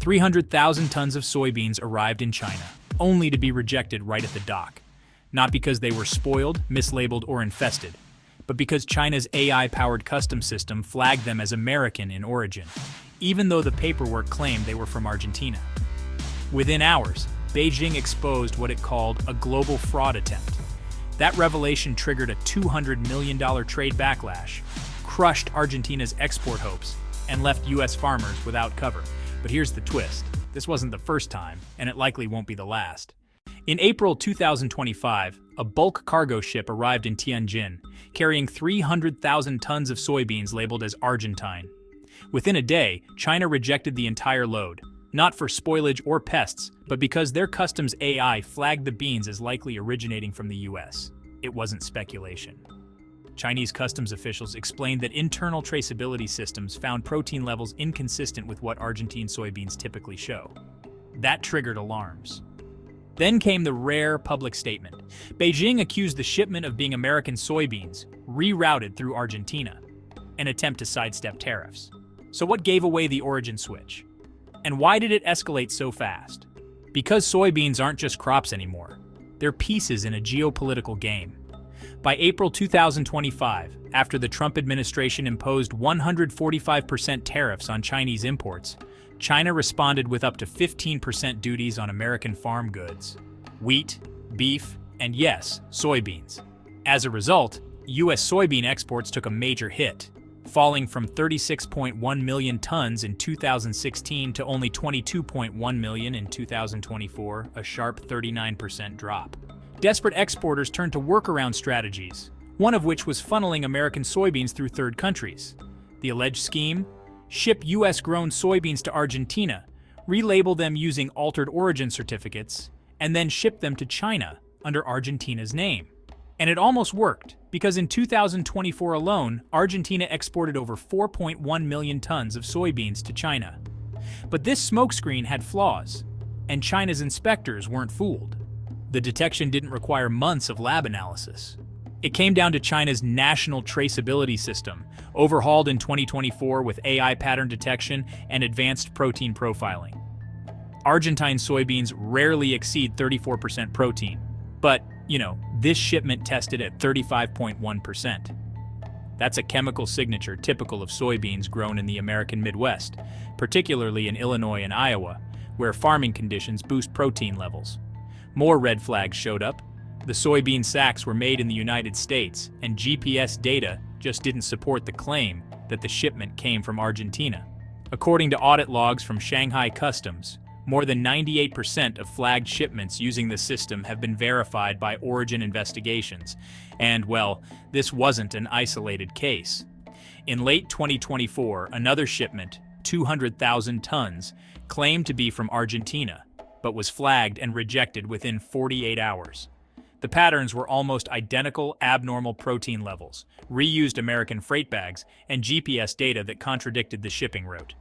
300,000 tons of soybeans arrived in China, only to be rejected right at the dock. Not because they were spoiled, mislabeled, or infested, but because China's AI-powered customs system flagged them as American in origin, even though the paperwork claimed they were from Argentina. Within hours, Beijing exposed what it called a global fraud attempt. That revelation triggered a $200 million trade backlash, crushed Argentina's export hopes, and left U.S. farmers without cover. But here's the twist. This wasn't the first time, and it likely won't be the last. In April 2025, a bulk cargo ship arrived in Tianjin, carrying 300,000 tons of soybeans labeled as Argentine. Within a day, China rejected the entire load, not for spoilage or pests, but because their customs AI flagged the beans as likely originating from the US. It wasn't speculation. Chinese customs officials explained that internal traceability systems found protein levels inconsistent with what Argentine soybeans typically show. That triggered alarms. Then came the rare public statement. Beijing accused the shipment of being American soybeans, rerouted through Argentina, an attempt to sidestep tariffs. So what gave away the origin switch? And why did it escalate so fast? Because soybeans aren't just crops anymore. They're pieces in a geopolitical game. By April 2025, after the Trump administration imposed 145% tariffs on Chinese imports, China responded with up to 15% duties on American farm goods, wheat, beef, and yes, soybeans. As a result, U.S. soybean exports took a major hit, falling from 36.1 million tons in 2016 to only 22.1 million in 2024, a sharp 39% drop. Desperate exporters turned to workaround strategies, one of which was funneling American soybeans through third countries. The alleged scheme? Ship U.S.-grown soybeans to Argentina, relabel them using altered origin certificates, and then ship them to China under Argentina's name. And it almost worked, because in 2024 alone, Argentina exported over 4.1 million tons of soybeans to China. But this smokescreen had flaws, and China's inspectors weren't fooled. The detection didn't require months of lab analysis. It came down to China's national traceability system, overhauled in 2024 with AI pattern detection and advanced protein profiling. Argentine soybeans rarely exceed 34% protein, but, this shipment tested at 35.1%. That's a chemical signature typical of soybeans grown in the American Midwest, particularly in Illinois and Iowa, where farming conditions boost protein levels. More red flags showed up. The soybean sacks were made in the United States, and GPS data just didn't support the claim that the shipment came from Argentina. According to audit logs from Shanghai Customs, more than 98% of flagged shipments using the system have been verified by origin investigations, and, well, this wasn't an isolated case. In late 2024, another shipment, 200,000 tons, claimed to be from Argentina, but was flagged and rejected within 48 hours. The patterns were almost identical abnormal protein levels, reused American freight bags, and GPS data that contradicted the shipping route.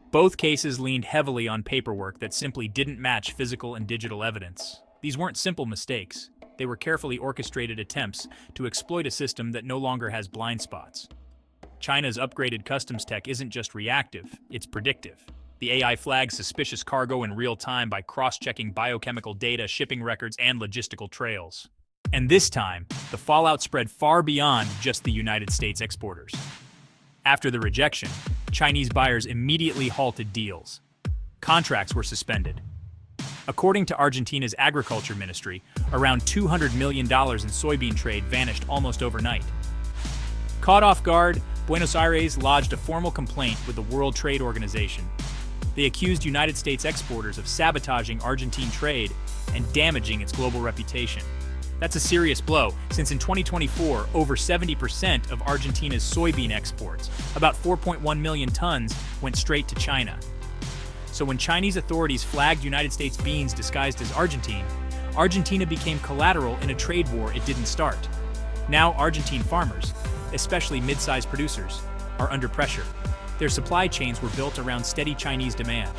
Both cases leaned heavily on paperwork that simply didn't match physical and digital evidence. These weren't simple mistakes. They were carefully orchestrated attempts to exploit a system that no longer has blind spots. China's upgraded customs tech isn't just reactive, it's predictive. The AI flags suspicious cargo in real time by cross-checking biochemical data, shipping records, and logistical trails. And this time, the fallout spread far beyond just the United States exporters. After the rejection, Chinese buyers immediately halted deals. Contracts were suspended. According to Argentina's agriculture ministry, around $200 million in soybean trade vanished almost overnight. Caught off guard, Buenos Aires lodged a formal complaint with the World Trade Organization. They accused United States exporters of sabotaging Argentine trade and damaging its global reputation. That's a serious blow, since in 2024, over 70% of Argentina's soybean exports, about 4.1 million tons, went straight to China. So when Chinese authorities flagged United States beans disguised as Argentine, Argentina became collateral in a trade war it didn't start. Now Argentine farmers, especially mid-sized producers, are under pressure. Their supply chains were built around steady Chinese demand.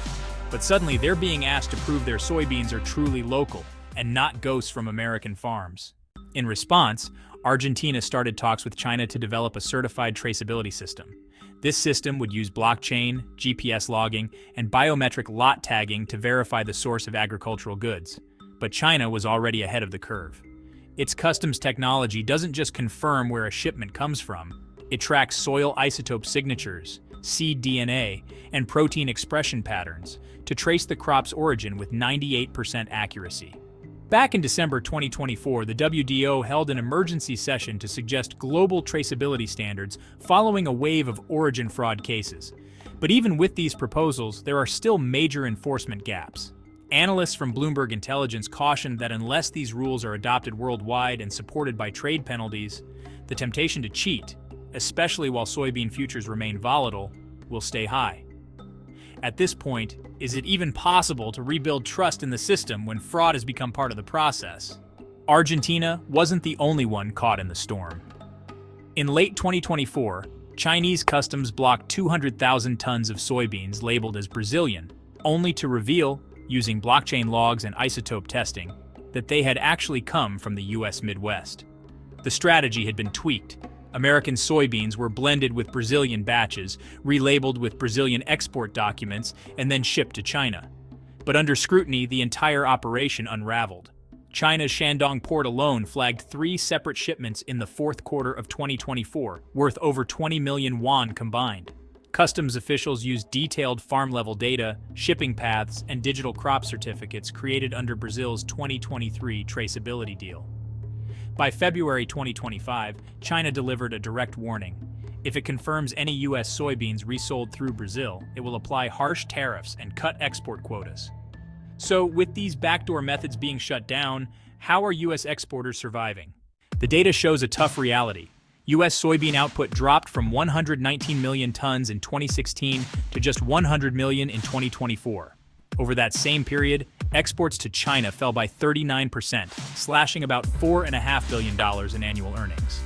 But suddenly they're being asked to prove their soybeans are truly local and not ghosts from American farms. In response, Argentina started talks with China to develop a certified traceability system. This system would use blockchain, GPS logging, and biometric lot tagging to verify the source of agricultural goods. But China was already ahead of the curve. Its customs technology doesn't just confirm where a shipment comes from, it tracks soil isotope signatures, seed DNA, and protein expression patterns to trace the crop's origin with 98% accuracy. Back in December 2024, the WTO held an emergency session to suggest global traceability standards following a wave of origin fraud cases. But even with these proposals, there are still major enforcement gaps. Analysts from Bloomberg Intelligence cautioned that unless these rules are adopted worldwide and supported by trade penalties, the temptation to cheat, especially while soybean futures remain volatile, will stay high. At this point, is it even possible to rebuild trust in the system when fraud has become part of the process? Argentina wasn't the only one caught in the storm. In late 2024, Chinese customs blocked 200,000 tons of soybeans labeled as Brazilian, only to reveal, using blockchain logs and isotope testing, that they had actually come from the US Midwest. The strategy had been tweaked. American soybeans were blended with Brazilian batches, relabeled with Brazilian export documents, and then shipped to China. But under scrutiny, the entire operation unraveled. China's Shandong port alone flagged 3 separate shipments in the fourth quarter of 2024, worth over 20 million yuan combined. Customs officials used detailed farm-level data, shipping paths, and digital crop certificates created under Brazil's 2023 traceability deal. By February 2025, China delivered a direct warning. If it confirms any U.S. soybeans resold through Brazil, it will apply harsh tariffs and cut export quotas. So, with these backdoor methods being shut down, how are U.S. exporters surviving? The data shows a tough reality. U.S. soybean output dropped from 119 million tons in 2016 to just 100 million in 2024. Over that same period, exports to China fell by 39%, slashing about $4.5 billion in annual earnings.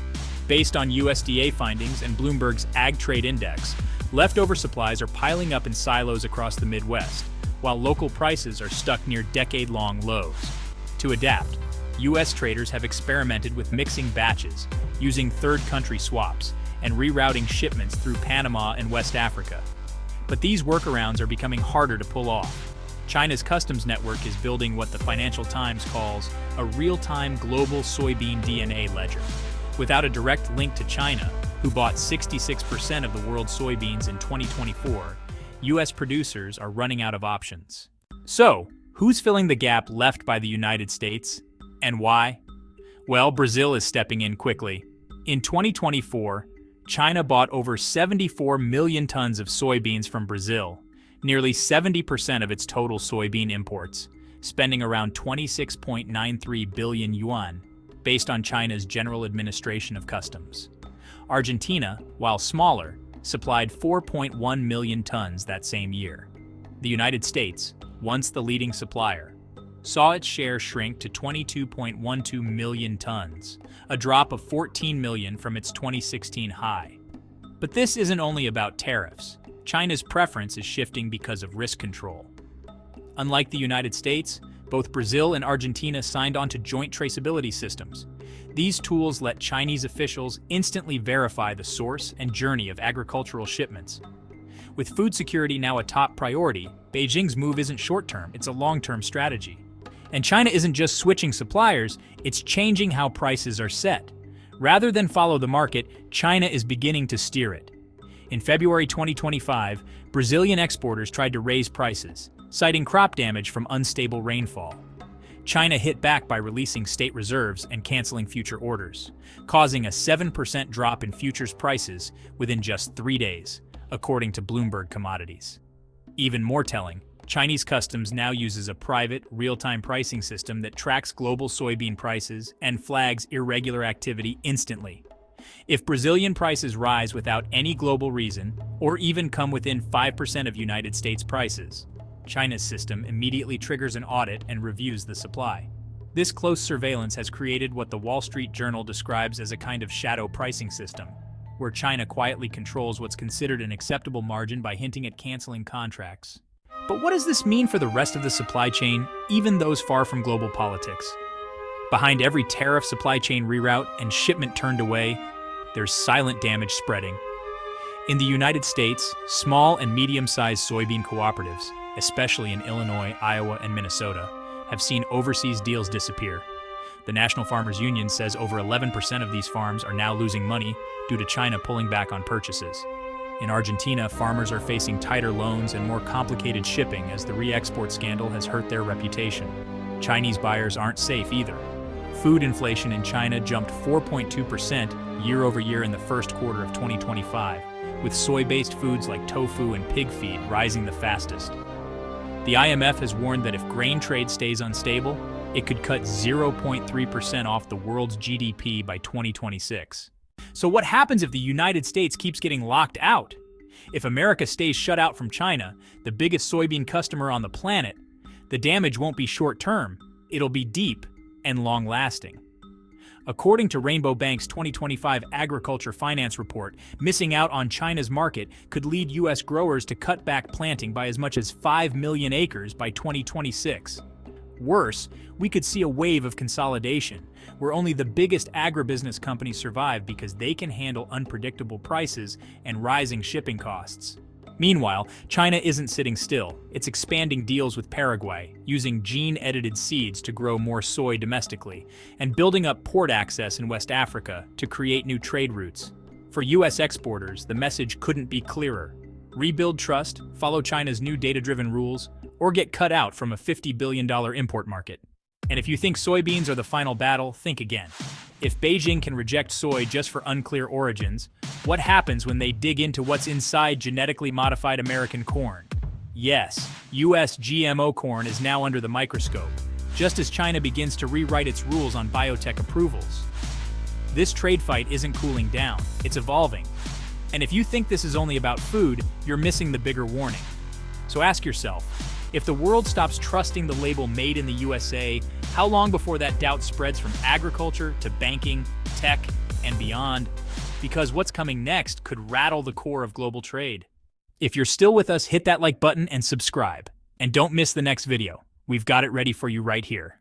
Based on USDA findings and Bloomberg's Ag Trade Index, leftover supplies are piling up in silos across the Midwest, while local prices are stuck near decade-long lows. To adapt, U.S. traders have experimented with mixing batches, using third-country swaps, and rerouting shipments through Panama and West Africa. But these workarounds are becoming harder to pull off. China's customs network is building what the Financial Times calls a real-time global soybean DNA ledger. Without a direct link to China, who bought 66% of the world's soybeans in 2024, U.S. producers are running out of options. So, who's filling the gap left by the United States? And why? Well, Brazil is stepping in quickly. In 2024, China bought over 74 million tons of soybeans from Brazil, nearly 70% of its total soybean imports, spending around 26.93 billion yuan, based on China's General Administration of Customs. Argentina, while smaller, supplied 4.1 million tons that same year. The United States, once the leading supplier, saw its share shrink to 22.12 million tons, a drop of 14 million from its 2016 high. But this isn't only about tariffs. China's preference is shifting because of risk control. Unlike the United States, both Brazil and Argentina signed on to joint traceability systems. These tools let Chinese officials instantly verify the source and journey of agricultural shipments. With food security now a top priority, Beijing's move isn't short-term, it's a long-term strategy. And China isn't just switching suppliers, it's changing how prices are set. Rather than follow the market, China is beginning to steer it. In February 2025, Brazilian exporters tried to raise prices, citing crop damage from unstable rainfall. China hit back by releasing state reserves and canceling future orders, causing a 7% drop in futures prices within just 3 days, according to Bloomberg Commodities. Even more telling, Chinese customs now uses a private, real-time pricing system that tracks global soybean prices and flags irregular activity instantly. If Brazilian prices rise without any global reason, or even come within 5% of United States prices, China's system immediately triggers an audit and reviews the supply. This close surveillance has created what the Wall Street Journal describes as a kind of shadow pricing system, where China quietly controls what's considered an acceptable margin by hinting at canceling contracts. But what does this mean for the rest of the supply chain, even those far from global politics? Behind every tariff, supply chain reroute, and shipment turned away, there's silent damage spreading. In the United States, small and medium-sized soybean cooperatives, especially in Illinois, Iowa, and Minnesota, have seen overseas deals disappear. The National Farmers Union says over 11% of these farms are now losing money due to China pulling back on purchases. In Argentina, farmers are facing tighter loans and more complicated shipping as the re-export scandal has hurt their reputation. Chinese buyers aren't safe either. Food inflation in China jumped 4.2% year over year in the first quarter of 2025, with soy-based foods like tofu and pig feed rising the fastest. The IMF has warned that if grain trade stays unstable, it could cut 0.3% off the world's GDP by 2026. So what happens if the United States keeps getting locked out? If America stays shut out from China, the biggest soybean customer on the planet, the damage won't be short-term, it'll be deep and long-lasting. According to Rainbow Bank's 2025 Agriculture Finance Report, missing out on China's market could lead U.S. growers to cut back planting by as much as 5 million acres by 2026. Worse, we could see a wave of consolidation, where only the biggest agribusiness companies survive because they can handle unpredictable prices and rising shipping costs. Meanwhile, China isn't sitting still. It's expanding deals with Paraguay, using gene-edited seeds to grow more soy domestically, and building up port access in West Africa to create new trade routes. For U.S. exporters, the message couldn't be clearer. Rebuild trust, follow China's new data-driven rules, or get cut out from a $50 billion import market. And if you think soybeans are the final battle, think again. If Beijing can reject soy just for unclear origins, what happens when they dig into what's inside genetically modified American corn? Yes, U.S. GMO corn is now under the microscope, just as China begins to rewrite its rules on biotech approvals. This trade fight isn't cooling down, it's evolving. And if you think this is only about food, you're missing the bigger warning. So ask yourself, if the world stops trusting the label "Made in the USA," how long before that doubt spreads from agriculture to banking, tech, and beyond? Because what's coming next could rattle the core of global trade. If you're still with us, hit that like button and subscribe. And don't miss the next video. We've got it ready for you right here.